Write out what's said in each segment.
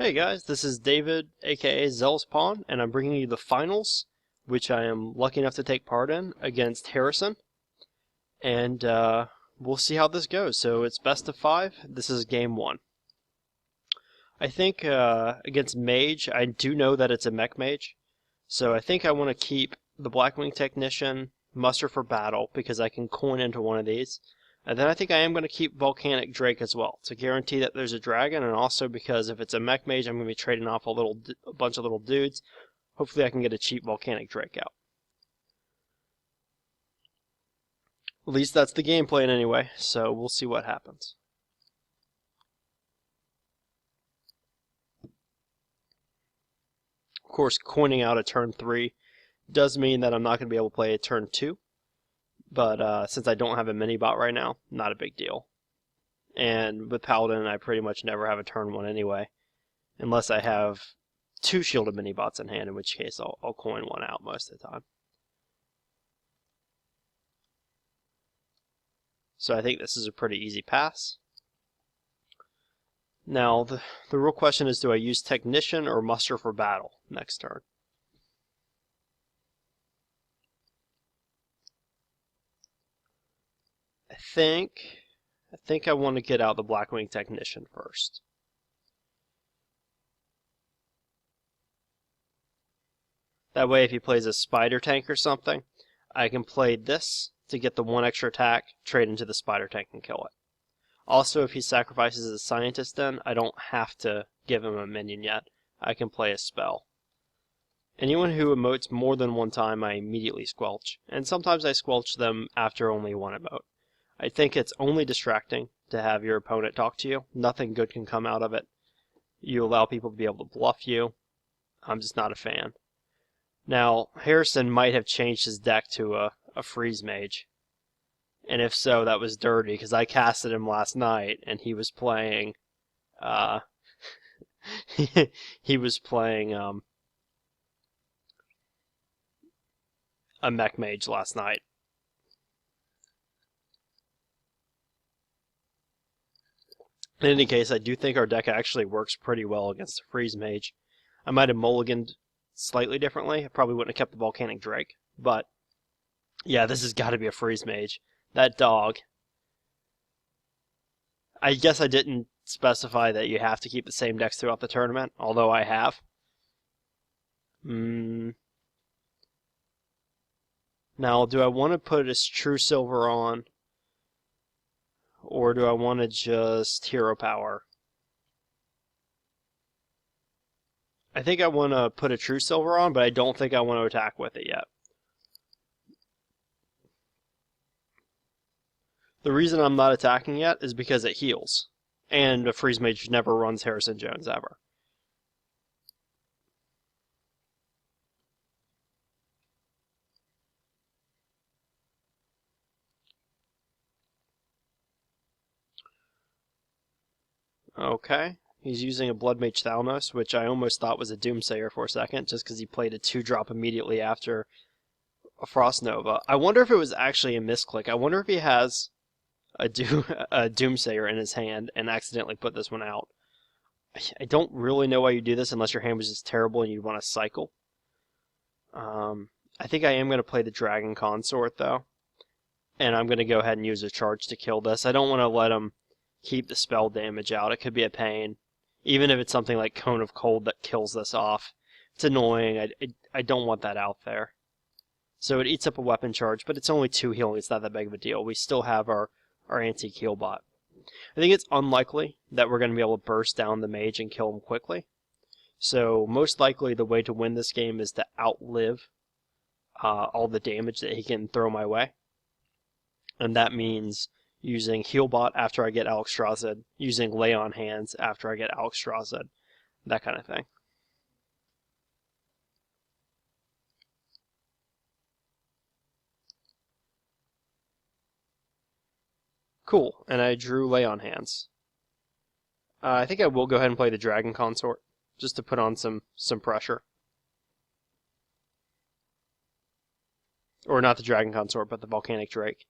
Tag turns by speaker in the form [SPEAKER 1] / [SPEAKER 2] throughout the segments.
[SPEAKER 1] Hey guys, this is David, aka ZealousPawn, and I'm bringing you the finals, which I am lucky enough to take part in against Harrison. And we'll see how this goes. So it's best of 5. This is game 1. I think against Mage, I do know that it's a mech mage. So I think I want to keep the Blackwing Technician, Muster for Battle, because I can coin into one of these. And then I think I am going to keep Volcanic Drake as well, to guarantee that there's a dragon, and also because if it's a mech mage, I'm going to be trading off a bunch of little dudes. Hopefully I can get a cheap Volcanic Drake out. At least that's the game plan anyway, so we'll see what happens. Of course, coining out a turn 3 does mean that I'm not going to be able to play a turn 2. But since I don't have a mini-bot right now, not a big deal. And with Paladin, I pretty much never have a turn 1 anyway. Unless I have 2 shielded mini-bots in hand, in which case I'll coin one out most of the time. So I think this is a pretty easy pass. Now, the real question is, do I use Technician or Muster for Battle next turn? I think I want to get out the Blackwing Technician first. That way, if he plays a Spider Tank or something, I can play this to get the 1 extra attack, trade into the Spider Tank and kill it. Also, if he sacrifices a Scientist then, I don't have to give him a minion yet. I can play a spell. Anyone who emotes more than 1 time, I immediately squelch. And sometimes I squelch them after only 1 emote. I think it's only distracting to have your opponent talk to you. Nothing good can come out of it. You allow people to be able to bluff you. I'm just not a fan. Now, Harrison might have changed his deck to a freeze mage. And if so, that was dirty, because I casted him last night, and he was playing... he was playing a mech mage last night. In any case, I do think our deck actually works pretty well against the freeze mage. I might have mulliganed slightly differently. I probably wouldn't have kept the Volcanic Drake. But, yeah, this has got to be a freeze mage. That dog. I guess I didn't specify that you have to keep the same decks throughout the tournament, although I have. Now, do I want to put his True Silver on? Or do I want to just Hero Power? I think I want to put a True Silver on, but I don't think I want to attack with it yet. The reason I'm not attacking yet is because it heals. And a Freeze Mage never runs Harrison Jones ever. Okay, he's using a Blood Mage Thalnos, which I almost thought was a Doomsayer for a second, just because he played a 2-drop immediately after a Frost Nova. I wonder if it was actually a misclick. I wonder if he has a Doomsayer in his hand and accidentally put this one out. I don't really know why you do this unless your hand was just terrible and you want to cycle. I think I am going to play the Dragon Consort, though. And I'm going to go ahead and use a charge to kill this. I don't want to let him keep the spell damage out. It could be a pain. Even if it's something like Cone of Cold that kills this off. It's annoying. I don't want that out there. So it eats up a weapon charge, but it's only 2 healing. It's not that big of a deal. We still have our antique heal bot. I think it's unlikely that we're going to be able to burst down the mage and kill him quickly. So most likely the way to win this game is to outlive all the damage that he can throw my way. And that means using Healbot after I get Alexstrasza, using Lay on Hands after I get Alexstrasza, that kind of thing. Cool, and I drew Lay on Hands. I think I will go ahead and play the Dragon Consort, just to put on some pressure. Or not the Dragon Consort, but the Volcanic Drake.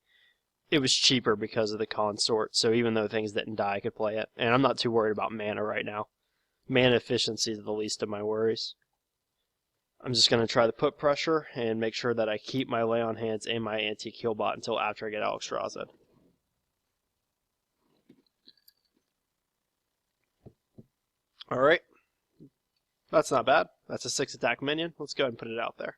[SPEAKER 1] It was cheaper because of the Consort, so even though things didn't die, I could play it. And I'm not too worried about mana right now. Mana efficiency is the least of my worries. I'm just going to try to put pressure and make sure that I keep my Lay on Hands and my Antique Healbot until after I get Alexstrasza. Alright. That's not bad. That's a 6 attack minion. Let's go ahead and put it out there.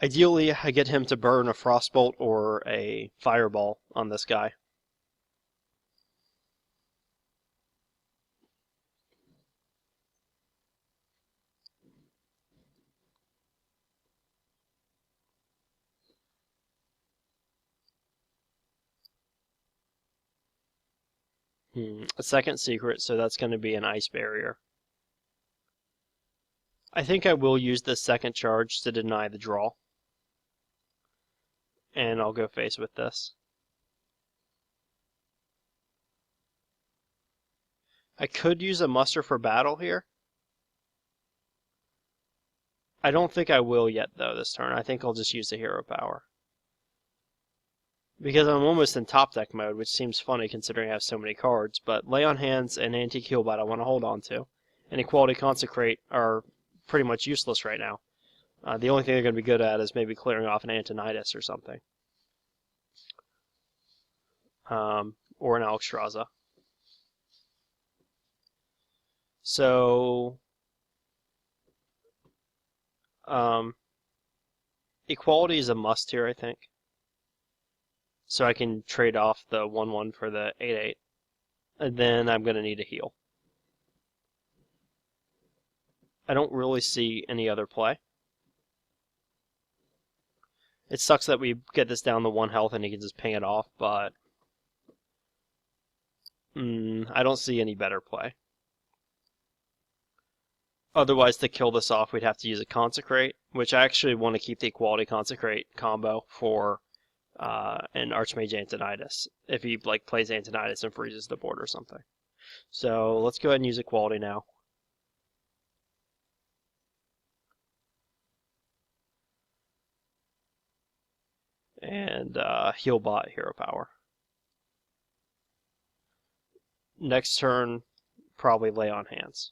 [SPEAKER 1] Ideally, I get him to burn a Frostbolt or a Fireball on this guy. A second secret, so that's going to be an Ice Barrier. I think I will use this second charge to deny the draw. And I'll go face with this. I could use a Muster for Battle here. I don't think I will yet, though, this turn. I think I'll just use the Hero Power. Because I'm almost in top deck mode, which seems funny considering I have so many cards, but Lay on Hands and Antique Healbot I want to hold on to. And Equality Consecrate are pretty much useless right now. The only thing they're going to be good at is maybe clearing off an Antonidas or something. Or an Alexstrasza. So, Equality is a must here, I think. So I can trade off the 1/1 for the 8/8. And then I'm going to need a heal. I don't really see any other play. It sucks that we get this down to 1 health and he can just ping it off, but I don't see any better play. Otherwise, to kill this off, we'd have to use a Consecrate, which I actually want to keep the Equality Consecrate combo for an Archmage Antonidas, if he plays Antonidas and freezes the board or something. So let's go ahead and use Equality now. And Healbot Hero Power. Next turn, probably Lay on Hands.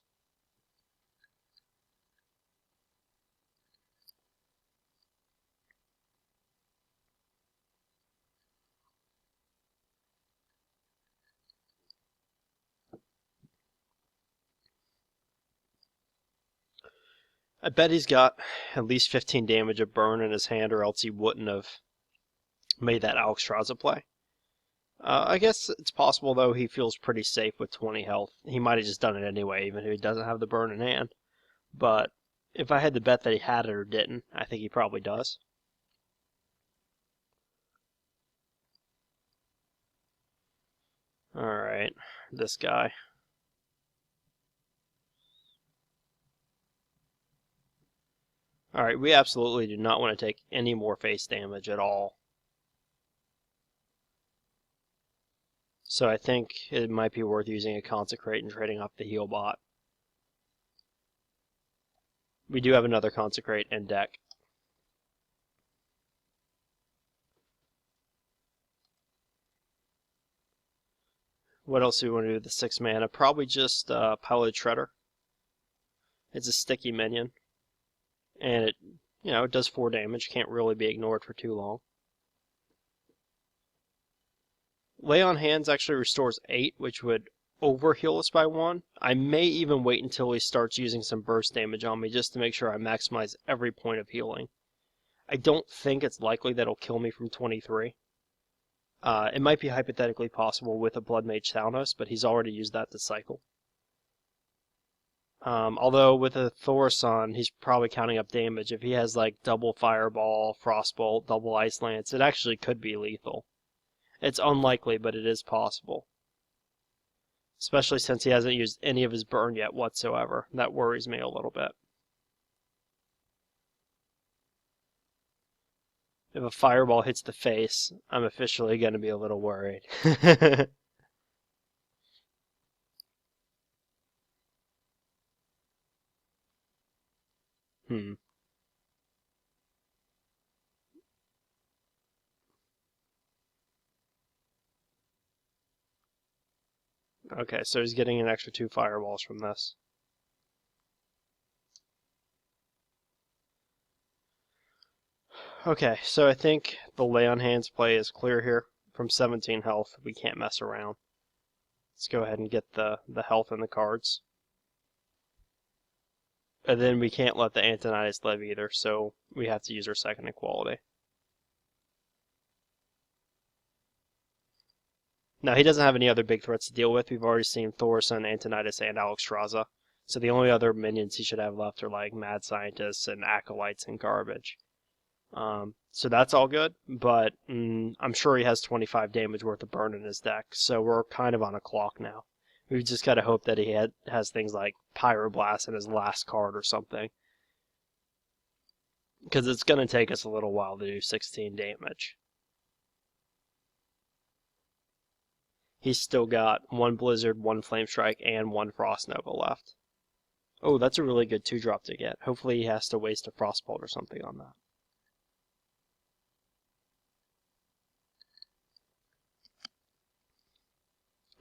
[SPEAKER 1] I bet he's got at least 15 damage of burn in his hand, or else he wouldn't have made that Alexstrasza play. I guess it's possible, though, he feels pretty safe with 20 health. He might have just done it anyway, even if he doesn't have the burn in hand. But if I had to bet that he had it or didn't, I think he probably does. Alright, this guy. Alright, we absolutely do not want to take any more face damage at all. So I think it might be worth using a Consecrate and trading off the Healbot. We do have another Consecrate in deck. What else do we want to do with the 6 mana? Probably just Piloted Shredder. It's a sticky minion. And it does 4 damage. Can't really be ignored for too long. Lay on Hands actually restores 8, which would overheal us by 1. I may even wait until he starts using some burst damage on me just to make sure I maximize every point of healing. I don't think it's likely that it'll kill me from 23. It might be hypothetically possible with a Blood Mage Thalnos, but he's already used that to cycle. Although with a Thaurissan, he's probably counting up damage. If he has double Fireball, Frostbolt, double Ice Lance, it actually could be lethal. It's unlikely, but it is possible. Especially since he hasn't used any of his burn yet whatsoever. That worries me a little bit. If a Fireball hits the face, I'm officially going to be a little worried. Okay, so he's getting an extra 2 fireballs from this. Okay, so I think the lay on hands play is clear here. From 17 health, we can't mess around. Let's go ahead and get the health in the cards. And then we can't let the Antonidas live either, so we have to use our second equality. Now, he doesn't have any other big threats to deal with. We've already seen Thorson, Antonidas, and Alexstrasza. So the only other minions he should have left are like Mad Scientists and Acolytes and Garbage. So that's all good, but I'm sure he has 25 damage worth of burn in his deck, so we're kind of on a clock now. We've just got to hope that he has things like Pyroblast in his last card or something. Because it's going to take us a little while to do 16 damage. He's still got 1 Blizzard, 1 Flame Strike, and 1 Frost Nova left. Oh, that's a really good 2-drop to get. Hopefully he has to waste a Frostbolt or something on that.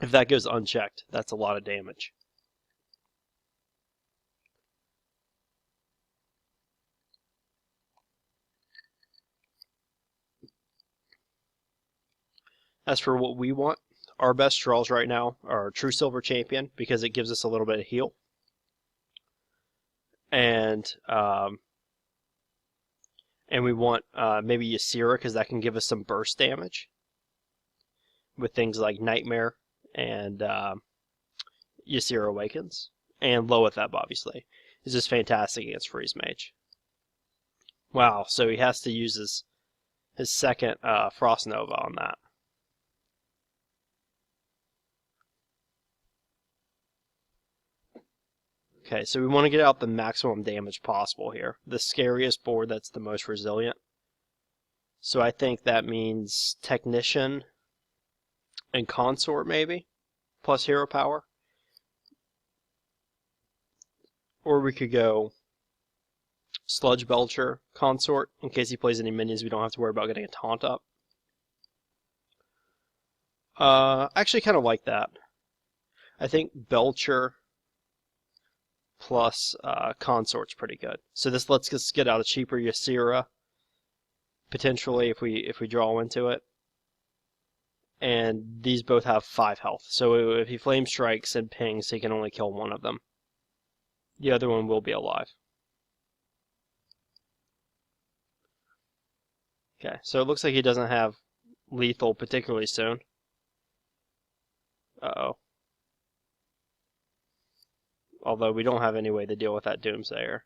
[SPEAKER 1] If that goes unchecked, that's a lot of damage. As for what we want, our best draws right now are True Silver Champion, because it gives us a little bit of heal. And we want maybe Ysera, because that can give us some burst damage. With things like Nightmare and Ysera Awakens. And Loatheb, obviously. Is just fantastic against Freeze Mage. Wow, so he has to use his second Frost Nova on that. Okay, so we want to get out the maximum damage possible here. The scariest board that's the most resilient. So I think that means Technician and Consort maybe, plus Hero Power. Or we could go Sludge Belcher, Consort, in case he plays any minions we don't have to worry about getting a taunt up. I actually kind of like that. I think Belcher plus Consort's pretty good. So this lets us get out a cheaper Ysera, potentially if we draw into it. And these both have 5 health. So if he Flame Strikes and pings, he can only kill one of them. The other one will be alive. Okay, so it looks like he doesn't have lethal particularly soon. Uh-oh. Although we don't have any way to deal with that Doomsayer.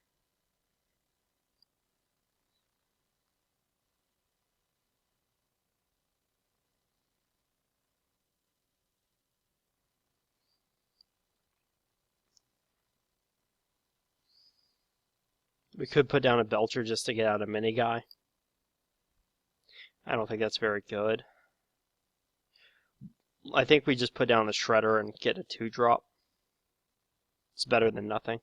[SPEAKER 1] We could put down a Belcher just to get out a mini guy. I don't think that's very good. I think we just put down the Shredder and get a 2-drop. It's better than nothing.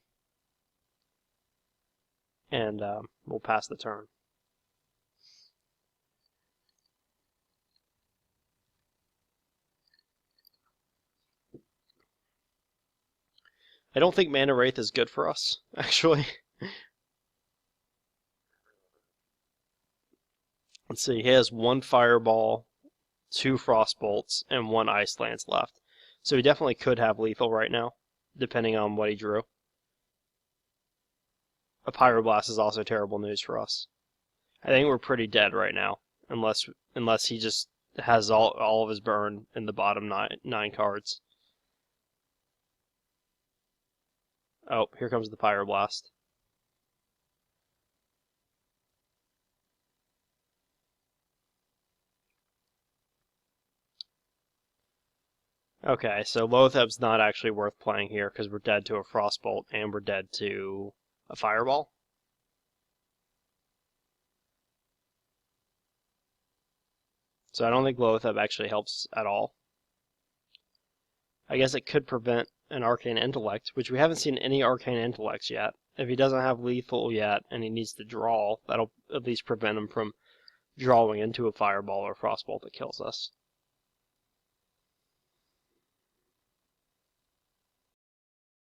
[SPEAKER 1] And we'll pass the turn. I don't think Mana Wraith is good for us, actually. Let's see, he has 1 Fireball, 2 Frostbolts, and 1 Ice Lance left. So he definitely could have lethal right now, depending on what he drew. A Pyroblast is also terrible news for us. I think we're pretty dead right now, unless he just has all of his burn in the bottom 9 cards. Oh, here comes the Pyroblast. Okay, so Loatheb's not actually worth playing here because we're dead to a Frostbolt and we're dead to a Fireball. So I don't think Loatheb actually helps at all. I guess it could prevent an Arcane Intellect, which we haven't seen any Arcane Intellects yet. If he doesn't have lethal yet and he needs to draw, that'll at least prevent him from drawing into a Fireball or Frostbolt that kills us.